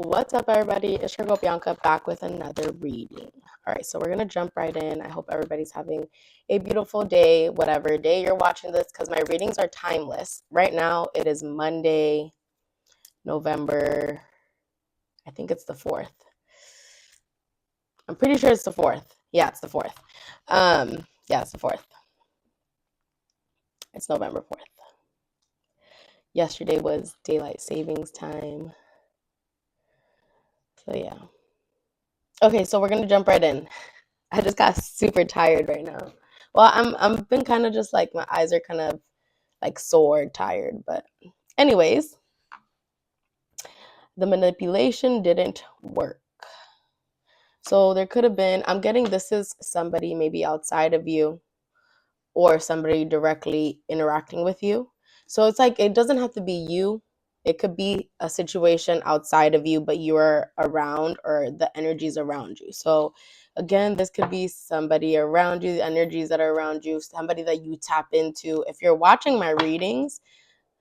What's up, everybody? It's your girl Bianca back with another reading. All right, so we're gonna jump right in. I hope everybody's having a beautiful day, whatever day you're watching this, because my readings are timeless. Right now, it is Monday, November, I think it's the 4th. I'm pretty sure it's the 4th. Yeah, it's the 4th. Yeah, it's the 4th. It's November 4th. Yesterday was daylight savings time. So yeah. Okay, so we're gonna jump right in. I just got super tired right now. Well, I'm been kind of just like my eyes are kind of like sore, tired, but anyways, the manipulation didn't work. So there could have been, I'm getting this is somebody maybe outside of you or somebody directly interacting with you. So it's like it doesn't have to be you. It could be a situation outside of you, but you are around or the energies around you. So again, this could be somebody around you, the energies that are around you, somebody that you tap into. If you're watching my readings,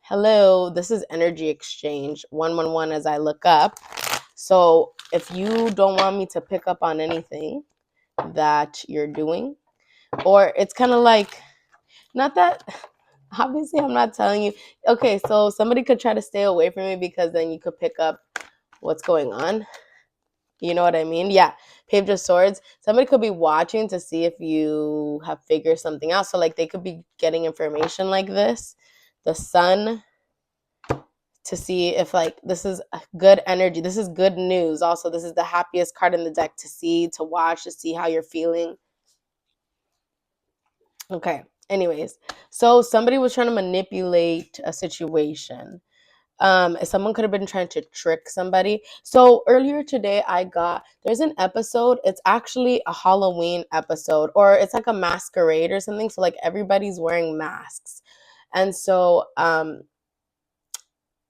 hello, this is energy exchange 111 as I look up. So if you don't want me to pick up on anything that you're doing, or it's kind of like, not that, obviously I'm not telling you. Okay, so somebody could try to stay away from me because then you could pick up what's going on. You know what I mean? Yeah. Page of Swords. Somebody could be watching to see if you have figured something out. So like they could be getting information like this. The Sun, to see if like this is good energy. This is good news. Also, this is the happiest card in the deck to see, to watch, to see how you're feeling. Okay. Anyways, so somebody was trying to manipulate a situation. Someone could have been trying to trick somebody. So earlier today, there's an episode. It's actually a Halloween episode, or it's like a masquerade or something. So like everybody's wearing masks, and so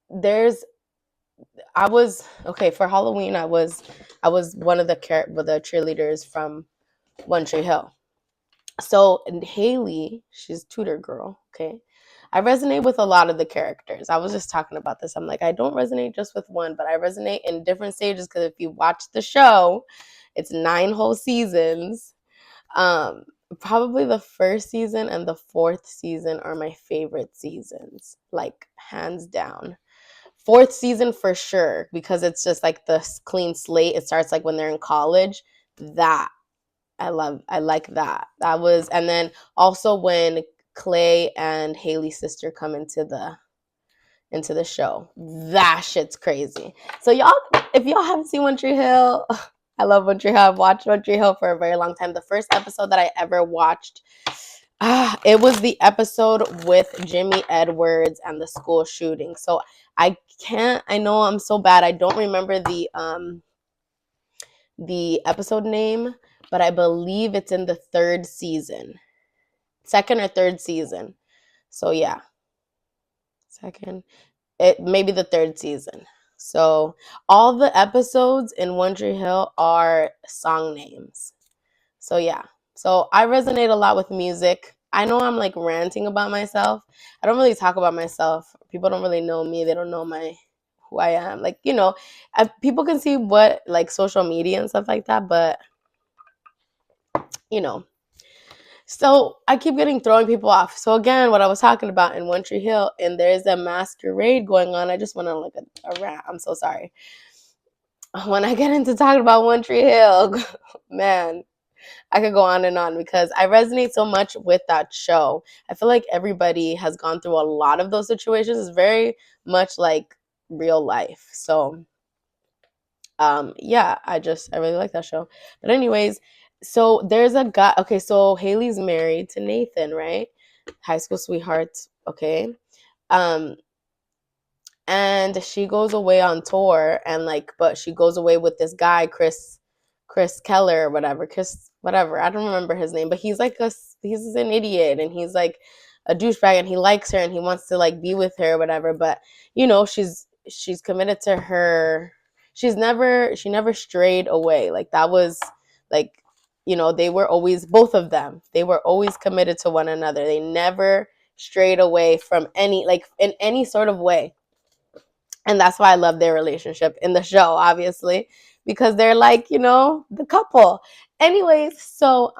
there's I was okay for Halloween. I was one of the cheerleaders from One Tree Hill. So and Haley, she's tutor girl. Okay, I resonate with a lot of the characters. I was just talking about this. I'm like, I don't resonate just with one, but I resonate in different stages because if you watch the show, it's 9 whole seasons. Um, Probably the first season and the 4th season are my favorite seasons, like hands down. 4th season for sure because it's just like the clean slate. It starts like when they're in college. That I like that. That was, and then also when Clay and Haley's sister come into the show. That shit's crazy. So y'all, if y'all haven't seen One Tree Hill, I love One Tree Hill. I've watched One Tree Hill for a very long time. The first episode that I ever watched, it was the episode with Jimmy Edwards and the school shooting. So I know I'm so bad. I don't remember the episode name, but I believe it's in the 3rd season. 2nd or 3rd season. So yeah. It maybe the 3rd season. So all the episodes in One Tree Hill are song names. So yeah. So I resonate a lot with music. I know I'm like ranting about myself. I don't really talk about myself. People don't really know me. They don't know who I am. Like, people can see what like social media and stuff like that, but you know. So I keep throwing people off. So again, what I was talking about in One Tree Hill, and there's a masquerade going on. I just went on like a rant. I'm so sorry. When I get into talking about One Tree Hill, man, I could go on and on because I resonate so much with that show. I feel like everybody has gone through a lot of those situations. It's very much like real life. So yeah, I really like that show. But anyways, so there's a guy. Okay, so Haley's married to Nathan, right? High school sweethearts. Okay. Um, and she goes away on tour, and like, but she goes away with this guy, Chris Keller or whatever. Chris, whatever. I don't remember his name, but he's an idiot, and he's like a douchebag, and he likes her, and he wants to like be with her or whatever. But she's committed to her. She never strayed away. Like that was like, they were always, both of them, they were always committed to one another. They never strayed away from any, like in any sort of way. And that's why I love their relationship in the show, obviously, because they're like, the couple. Anyways, so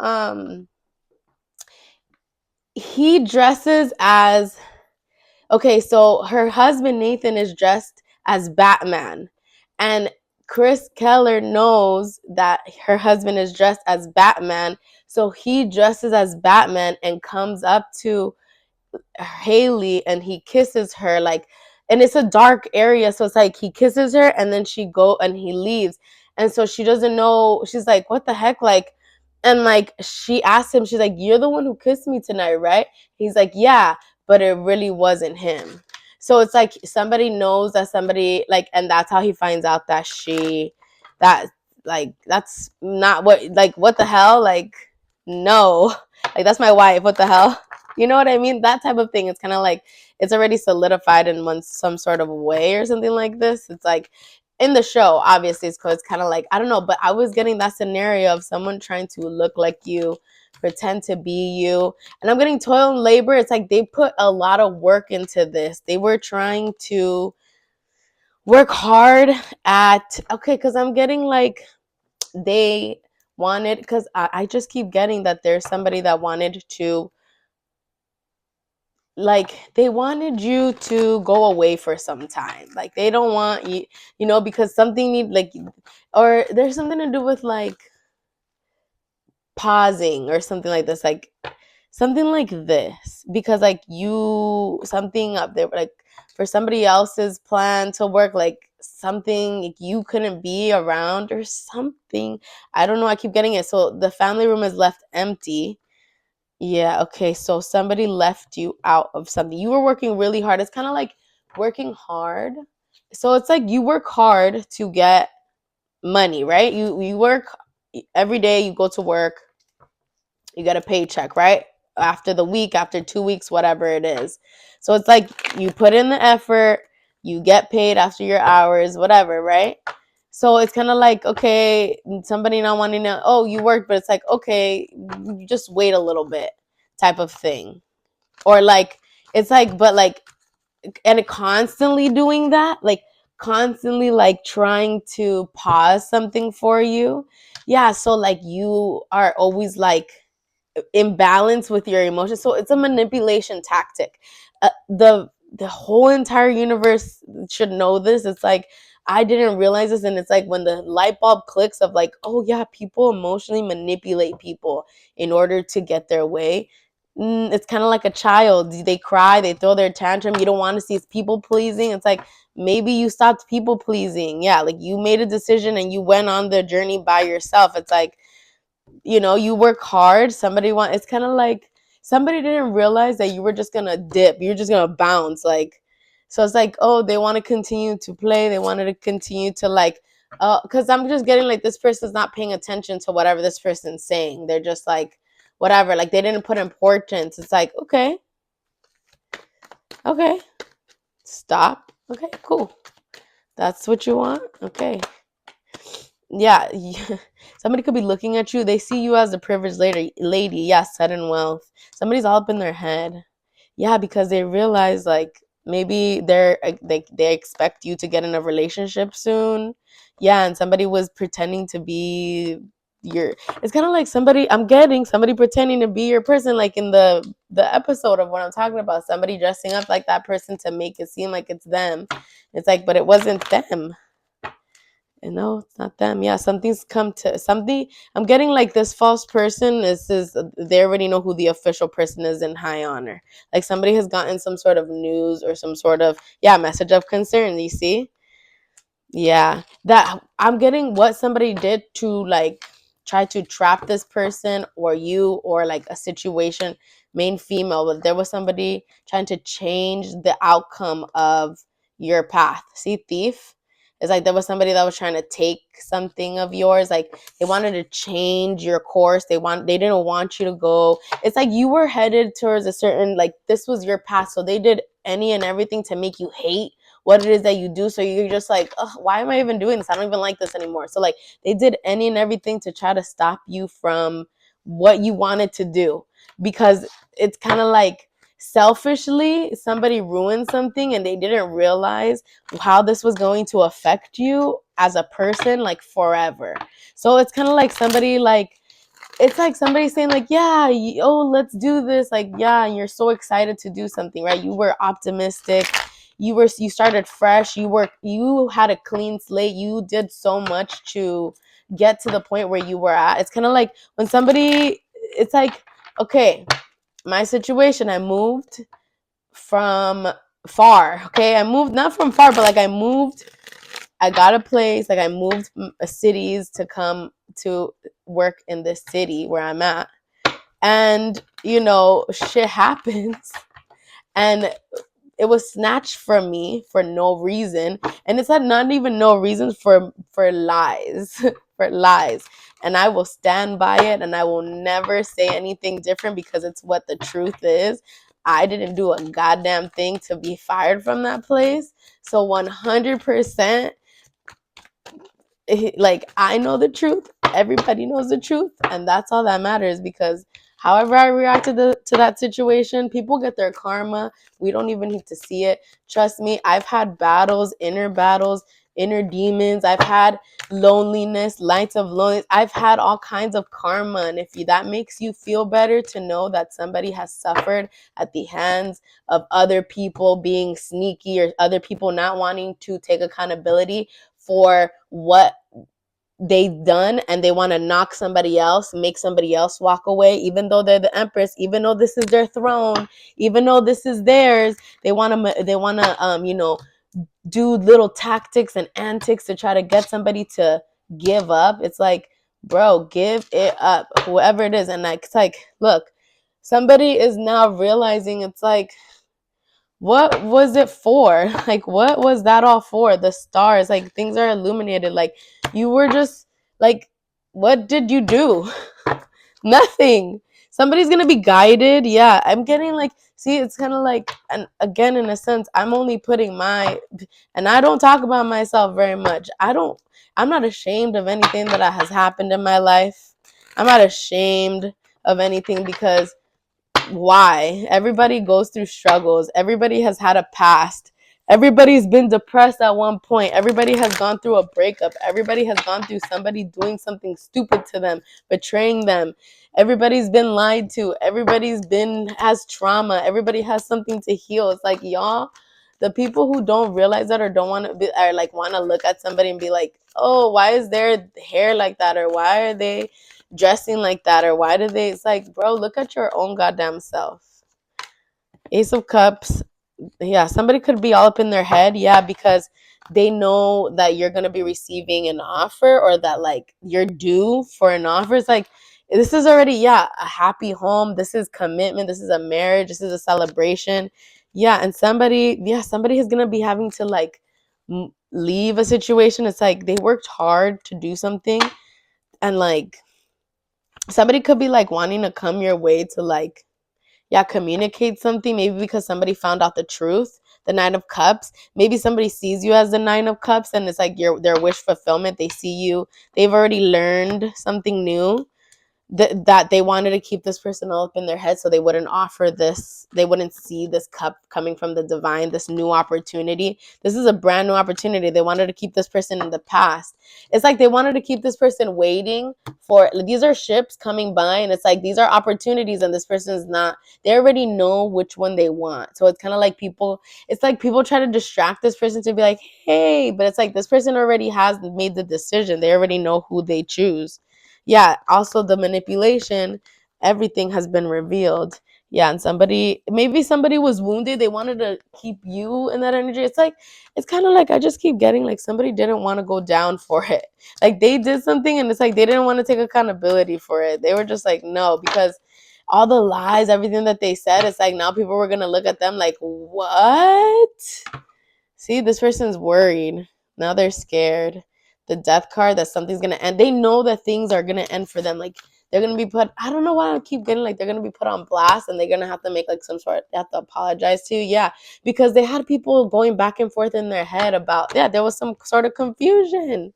he dresses as, okay, so her husband Nathan is dressed as Batman, and Chris Keller knows that her husband is dressed as Batman, so he dresses as Batman and comes up to Haley and he kisses her, like, and it's a dark area, so it's like he kisses her and then she go and he leaves, and so she doesn't know, she's like, what the heck, like, and like she asked him, she's like, you're the one who kissed me tonight, right? He's like, yeah, but it really wasn't him. So it's like somebody knows that somebody, like, and that's how he finds out that that, like, that's not what, like, what the hell, like, no, like, that's my wife, what the hell. You know what I mean? That type of thing. It's kind of like it's already solidified in some sort of way or something like this. It's like in the show, obviously, it's kind of like, I don't know, but I was getting that scenario of someone trying to look like you, pretend to be you. And I'm getting toil and labor. It's like they put a lot of work into this. They were trying to work hard at, okay, because I'm getting like they wanted, because I just keep getting that there's somebody that wanted to, like, they wanted you to go away for some time, like they don't want you, because something need, like, or there's something to do with like pausing or something like this, like something like this, because like you, something up there, like for somebody else's plan to work, like something, like, you couldn't be around or something. I don't know, I keep getting it. So the family room is left empty. Yeah, okay. So somebody left you out of something. You were working really hard. It's kind of like working hard. So it's like you work hard to get money, right? You work every day, you go to work, you get a paycheck, right? After the week, after 2 weeks, whatever it is. So it's like you put in the effort, you get paid after your hours, whatever, right? So it's kind of like, okay, somebody not wanting to, oh, you worked, but it's like, okay, you just wait a little bit type of thing. Or like, it's like, but like, and constantly doing that, like constantly like trying to pause something for you. Yeah, so like you are always like imbalance with your emotions. So it's a manipulation tactic. The whole entire universe should know this. It's like I didn't realize this, and it's like when the light bulb clicks of like, oh yeah, people emotionally manipulate people in order to get their way. It's kind of like a child. They cry, they throw their tantrum. You don't want to see it's people pleasing. It's like maybe you stopped people pleasing. Yeah, like you made a decision and you went on the journey by yourself. It's like, you work hard, it's kind of like somebody didn't realize that you were just gonna dip, you're just gonna bounce, like, so it's like, oh, they want to continue to play, they wanted to continue to like, because I'm just getting like this person's not paying attention to whatever this person's saying, they're just like whatever, like they didn't put importance. It's like, okay, stop, okay, cool, that's what you want, okay. Yeah, somebody could be looking at you. They see you as a privileged lady. Yeah, sudden wealth. Somebody's all up in their head. Yeah, because they realize like maybe they expect you to get in a relationship soon. Yeah, and somebody was pretending to be your. It's kind of like somebody pretending to be your person, like in the episode of what I'm talking about. Somebody dressing up like that person to make it seem like it's them. It's like, but it wasn't them. And no, it's not them. Yeah, something's come to something. I'm getting like this false person. This is they already know who the official person is in high honor. Like somebody has gotten some sort of news or some sort of message of concern. You see, yeah, that I'm getting what somebody did to like try to trap this person or you or like a situation, main female, but there was somebody trying to change the outcome of your path. See, thief. It's like there was somebody that was trying to take something of yours. Like they wanted to change your course. They didn't want you to go. It's like you were headed towards a certain, like this was your path. So they did any and everything to make you hate what it is that you do. So you're just like, ugh, why am I even doing this? I don't even like this anymore. So like they did any and everything to try to stop you from what you wanted to do, because it's kind of like selfishly somebody ruined something and they didn't realize how this was going to affect you as a person, like forever. So it's kind of like somebody like, it's like somebody saying like, yeah, oh, let's do this, like, yeah, and you're so excited to do something, right? You were optimistic, you started fresh, you had a clean slate, you did so much to get to the point where you were at. It's kind of like when somebody, it's like, okay, my situation, I moved from far, okay, I moved not from far, but like I got a place, like I moved cities to come to work in this city where I'm at. And, shit happens. And it was snatched from me for no reason. And it's not even no reason, for lies, for lies. And I will stand by it and I will never say anything different because it's what the truth is. I didn't do a goddamn thing to be fired from that place. So 100%, like, I know the truth, everybody knows the truth, and that's all that matters. Because however I reacted to that situation, people get their karma. We don't even need to see it. Trust me, I've had battles, inner demons. I've had loneliness, lights of loneliness. I've had all kinds of karma. And if that makes you feel better to know that somebody has suffered at the hands of other people being sneaky, or other people not wanting to take accountability for what they've done, and they want to knock somebody else, make somebody else walk away, even though they're the empress, even though this is their throne, even though this is theirs. They want to do little tactics and antics to try to get somebody to give up. It's like, bro, give it up, whoever it is. And like, it's like, look, somebody is now realizing, it's like, what was it for? Like, what was that all for? The stars, like, things are illuminated. Like, you were just like, what did you do? Nothing. Somebody's gonna be guided. Yeah, I'm getting like, see, it's kind of like, and again, in a sense, I'm only putting and I don't talk about myself very much. I'm not ashamed of anything that has happened in my life. I'm not ashamed of anything, because why? Everybody goes through struggles. Everybody has had a past. Everybody's been depressed at one point. Everybody has gone through a breakup. Everybody has gone through somebody doing something stupid to them, betraying them. Everybody's been lied to. Has trauma. Everybody has something to heal. It's like, y'all, the people who don't realize that, or don't want to be, or like want to look at somebody and be like, oh, why is their hair like that? Or why are they dressing like that? Or why do they, it's like, bro, look at your own goddamn self. Ace of Cups, yeah, somebody could be all up in their head, yeah, because they know that you're going to be receiving an offer, or that like you're due for an offer. It's like, this is already, yeah, a happy home, this is commitment, this is a marriage, this is a celebration. Yeah, and somebody is going to be having to like leave a situation. It's like they worked hard to do something, and like somebody could be like wanting to come your way to like, yeah, communicate something, maybe because somebody found out the truth. The Nine of Cups, maybe somebody sees you as the Nine of Cups, and it's like their wish fulfillment. They see you, they've already learned something new, that they wanted to keep this person all up in their head, so they wouldn't offer this, they wouldn't see this cup coming from the divine, this new opportunity. This is a brand new opportunity. They wanted to keep this person in the past. It's like they wanted to keep this person waiting for, these are ships coming by, and it's like these are opportunities, and this person's not, they already know which one they want. So it's kind of like people try to distract this person to be like, hey, but it's like this person already has made the decision. They already know who they choose. Yeah, also the manipulation, everything has been revealed. Yeah, and maybe somebody was wounded, they wanted to keep you in that energy. It's like, it's kind of like, I just keep getting like somebody didn't want to go down for it. Like they did something, and it's like they didn't want to take accountability for it. They were just like, no, because all the lies, everything that they said, it's like now people were gonna look at them like, what? See, this person's worried. Now they're scared. The death card, that something's gonna end. They know that things are gonna end for them. Like they're gonna be put, I don't know why I keep getting like they're gonna be put on blast, and they're gonna have to make like some sort, they have to apologize to. Yeah. Because they had people going back and forth in their head about, yeah, there was some sort of confusion.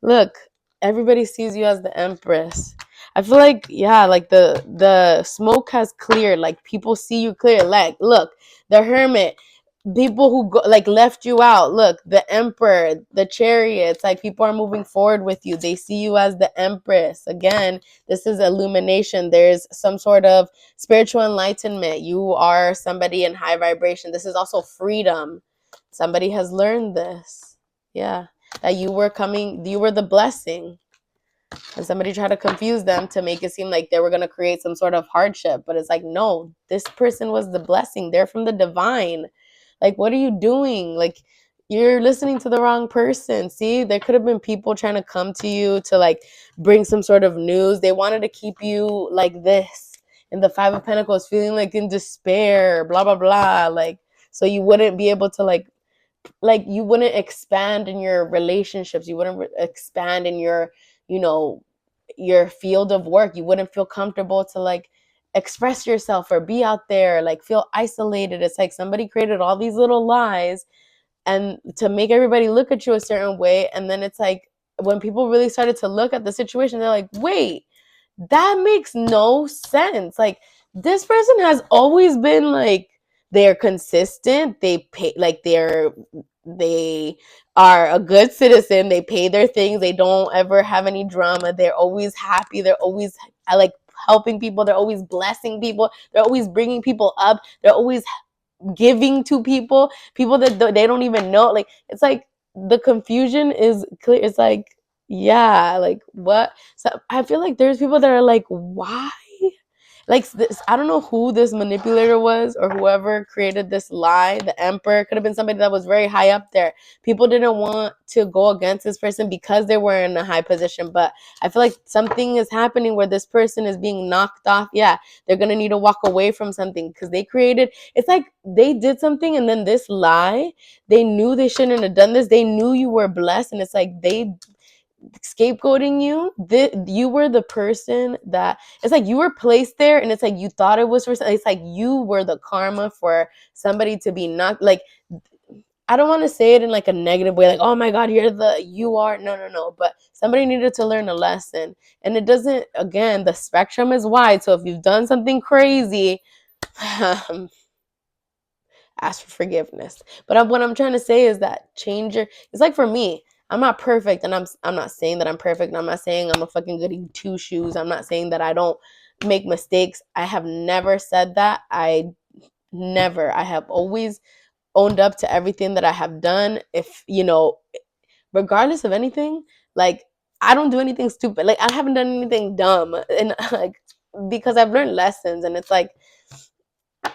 Look, everybody sees you as the Empress. I feel like, yeah, like the smoke has cleared. Like people see you clear. Like, look, the hermit, people who go, like left you out. Look, the emperor, the chariots. Like people are moving forward with you. They see you as the empress. Again, this is illumination. There's some sort of spiritual enlightenment. You are somebody in high vibration. This is also freedom. Somebody has learned this. Yeah, that you were coming. You were the blessing. And somebody tried to confuse them to make it seem like they were going to create some sort of hardship. But it's like, no, this person was the blessing. They're from the divine. Like, what are you doing? Like, you're listening to the wrong person. See, there could have been people trying to come to you to like bring some sort of news. They wanted to keep you like this in the Five of Pentacles, feeling like in despair, blah, blah, blah. Like, so you wouldn't be able to like you wouldn't expand in your relationships, you wouldn't expand in your, you know, your field of work. You wouldn't feel comfortable to like express yourself or be out there, like feel isolated. It's like somebody created all these little lies and to make everybody look at you a certain way, and then it's like when people really started to look at the situation, they're like, wait, that makes no sense. Like this person has always been like, they're consistent, they pay, like they are a good citizen, they pay their things, they don't ever have any drama, they're always happy, they're always like helping people, they're always blessing people, they're always bringing people up, they're always giving to people that they don't even know. Like it's like the confusion is clear. It's like, yeah, like what? So I feel like there's people that are like, why? Like this, I don't know who this manipulator was or whoever created this lie. The emperor could have been somebody that was very high up there. People didn't want to go against this person because they were in a high position, but I feel like something is happening where this person is being knocked off. Yeah, they're gonna need to walk away from something because they created, it's like they did something and then this lie, they knew they shouldn't have done this, they knew you were blessed, and it's like they scapegoating you. You were the person that, it's like you were placed there, and it's like you thought it was for, it's like you were the karma for somebody to be not like, I don't want to say it in like a negative way, like, oh my god, you are, no, but somebody needed to learn a lesson. And it doesn't, again, the spectrum is wide, so if you've done something crazy, ask for forgiveness. But what I'm trying to say is that change your, it's like for me, I'm not perfect, and I'm not saying that I'm perfect, and I'm not saying I'm a fucking goody two shoes. I'm not saying that I don't make mistakes. I have never said that. I have always owned up to everything that I have done. If you know, regardless of anything, like I don't do anything stupid. Like I haven't done anything dumb, and like because I've learned lessons, and it's like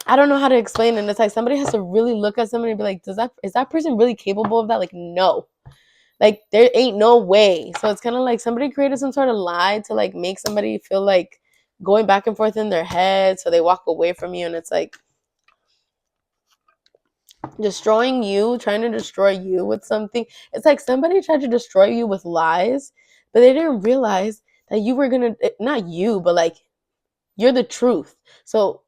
I don't know how to explain it. And it's like somebody has to really look at somebody and be like, is that person really capable of that? Like, no. Like there ain't no way. So it's kind of like somebody created some sort of lie to like make somebody feel like going back and forth in their head, so they walk away from you, and it's like destroying you, trying to destroy you with something. It's like somebody tried to destroy you with lies, but they didn't realize that you were gonna, not you, but like you're the truth. So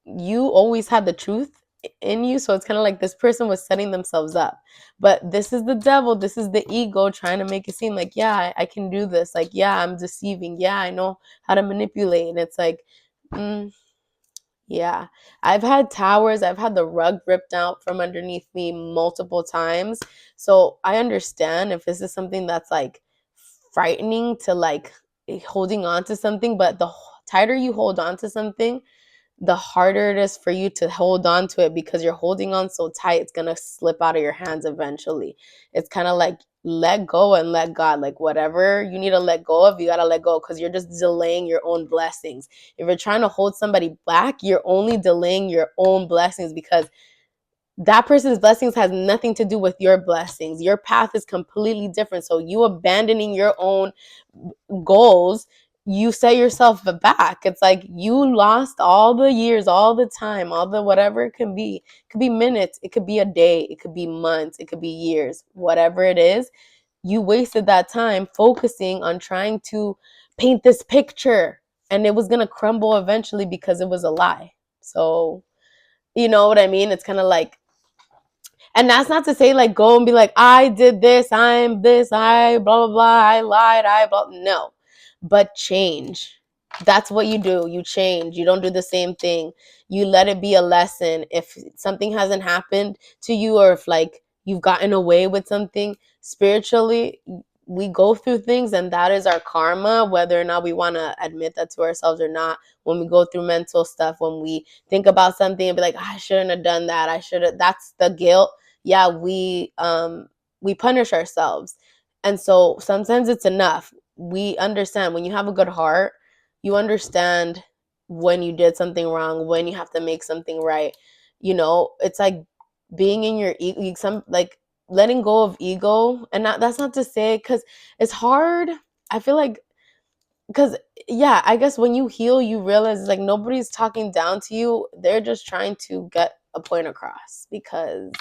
you always had the truth in you. So it's kind of like this person was setting themselves up. But this is the devil. This is the ego trying to make it seem like, yeah, I can do this. Like, yeah, I'm deceiving. Yeah, I know how to manipulate. And it's like, yeah, I've had towers, I've had the rug ripped out from underneath me multiple times. So I understand if this is something that's like frightening to like holding on to something, but the tighter you hold on to something, the harder it is for you to hold on to it because you're holding on so tight, it's going to slip out of your hands eventually. It's kind of like let go and let God. Like whatever you need to let go of, you got to let go because you're just delaying your own blessings. If you're trying to hold somebody back, you're only delaying your own blessings because that person's blessings has nothing to do with your blessings. Your path is completely different. So you abandoning your own goals, you set yourself back. It's like you lost all the years, all the time, all the whatever it can be. It could be minutes, it could be a day, it could be months, it could be years, whatever it is. You wasted that time focusing on trying to paint this picture, and it was going to crumble eventually because it was a lie. So, you know what I mean? It's kind of like, and that's not to say like go and be like, I did this, I'm this, I blah, blah, blah, I lied, I blah. No. but change. That's what you do. You change. You don't do the same thing. You let it be a lesson. If something hasn't happened to you, or if like you've gotten away with something spiritually, we go through things, and that is our karma, whether or not we want to admit that to ourselves or not. When we go through mental stuff, when we think about something and be like, I shouldn't have done that, I should have, that's the guilt. Yeah, we punish ourselves. And so sometimes it's enough. We understand when you have a good heart, you understand when you did something wrong, when you have to make something right. It's like being in your ego, some like letting go of ego. And that's not to say, because it's hard. I feel like, because yeah, I guess when you heal, you realize like nobody's talking down to you. They're just trying to get a point across, because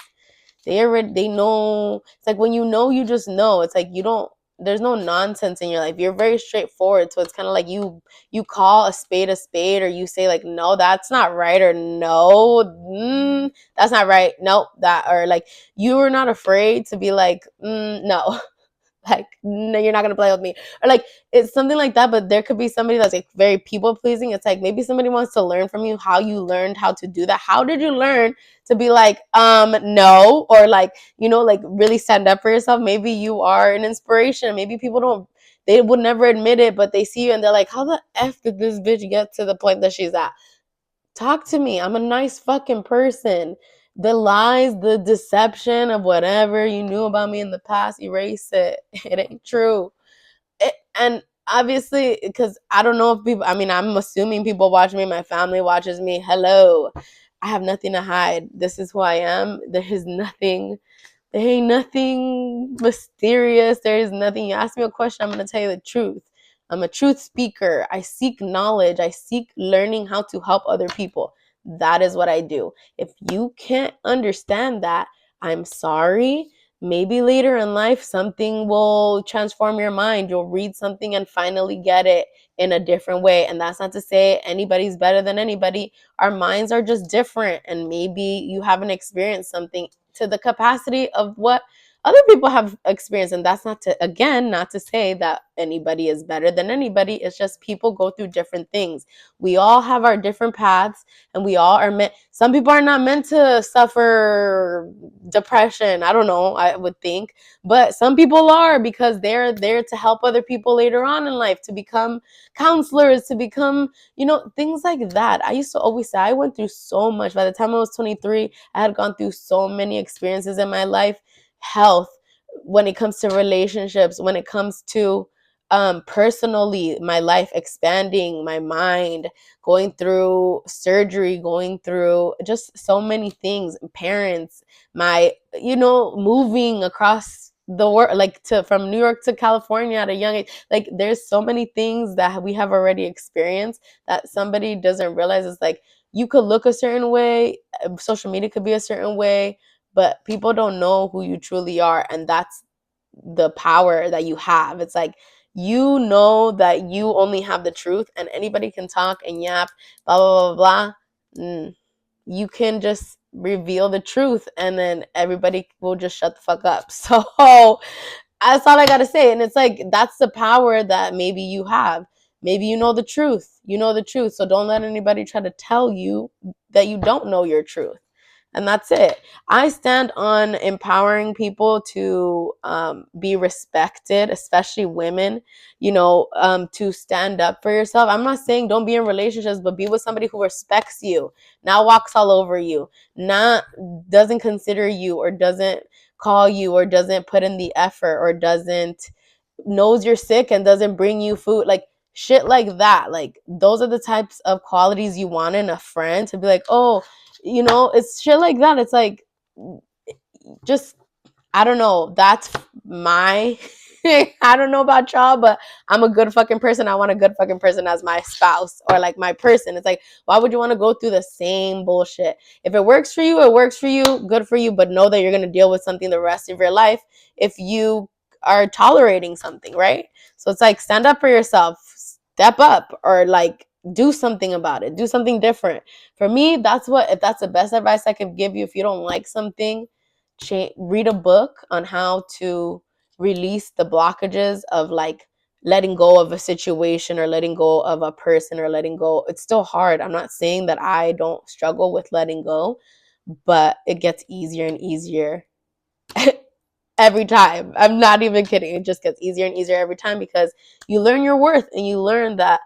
they know. It's like when you know, you just know. It's like you don't, there's no nonsense in your life. You're very straightforward. So it's kind of like you call a spade, or you say like, no, that's not right, or no, that's not right, nope, that, or like you are not afraid to be like, no. Like, no, you're not gonna play with me, or like it's something like that. But there could be somebody that's like very people pleasing. It's like maybe somebody wants to learn from you how you learned how to do that. How did you learn to be like, no, or like, like really stand up for yourself? Maybe you are an inspiration. Maybe people don't, they would never admit it, but they see you and they're like, how the f did this bitch get to the point that she's at? Talk to me. I'm a nice fucking person. The lies, the deception of whatever you knew about me in the past, erase it. It ain't true. And obviously, because I don't know if people, I mean, I'm assuming people watch me, my family watches me. Hello. I have nothing to hide. This is who I am. There ain't nothing mysterious. There is nothing. You ask me a question, I'm going to tell you the truth. I'm a truth speaker. I seek knowledge. I seek learning how to help other people. That is what I do. If you can't understand that, I'm sorry. Maybe later in life, something will transform your mind. You'll read something and finally get it in a different way. And that's not to say anybody's better than anybody. Our minds are just different. And maybe you haven't experienced something to the capacity of what other people have experienced. And that's not to, again, not to say that anybody is better than anybody. It's just people go through different things. We all have our different paths, and we all are meant, some people are not meant to suffer depression, I don't know, I would think, but some people are, because they're there to help other people later on in life, to become counselors, to become, things like that. I used to always say I went through so much. By the time I was 23, I had gone through so many experiences in my life. Health, when it comes to relationships, when it comes to personally, my life, expanding my mind, going through surgery, going through just so many things, parents, my, moving across the world, like to from New York to California at a young age. Like there's so many things that we have already experienced that somebody doesn't realize. It's like you could look a certain way, social media could be a certain way, but people don't know who you truly are. And that's the power that you have. It's like, that you only have the truth, and anybody can talk and yap, blah, blah, blah, blah. You can just reveal the truth, and then everybody will just shut the fuck up. So that's all I gotta say. And it's like, that's the power that maybe you have. Maybe you know the truth. You know the truth. So don't let anybody try to tell you that you don't know your truth. And that's it. I stand on empowering people to be respected, especially women, to stand up for yourself. I'm not saying don't be in relationships, but be with somebody who respects you, not walks all over you, not doesn't consider you, or doesn't call you, or doesn't put in the effort, or doesn't knows you're sick and doesn't bring you food. Like shit like that. Like those are the types of qualities you want in a friend, to be like, oh, it's shit like that. It's like, just, I don't know. That's my, I don't know about y'all, but I'm a good fucking person. I want a good fucking person as my spouse, or like my person. It's like, why would you want to go through the same bullshit? If it works for you, it works for you. Good for you. But know that you're going to deal with something the rest of your life if you are tolerating something, right? So it's like, stand up for yourself, step up, or like do something about it. Do something different. For me, if that's the best advice I could give you. If you don't like something, read a book on how to release the blockages of like letting go of a situation or letting go of a person or letting go. It's still hard. I'm not saying that I don't struggle with letting go, but it gets easier and easier every time. I'm not even kidding. It just gets easier and easier every time because you learn your worth and you learn that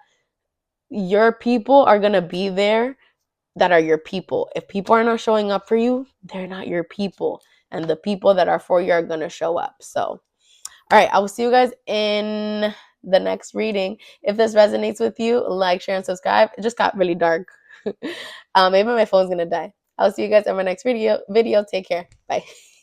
your people are going to be there that are your people. If people are not showing up for you, they're not your people. And the people that are for you are going to show up. So, all right, I will see you guys in the next reading. If this resonates with you, like, share, and subscribe. It just got really dark. Maybe my phone's going to die. I'll see you guys in my next video. Take care. Bye.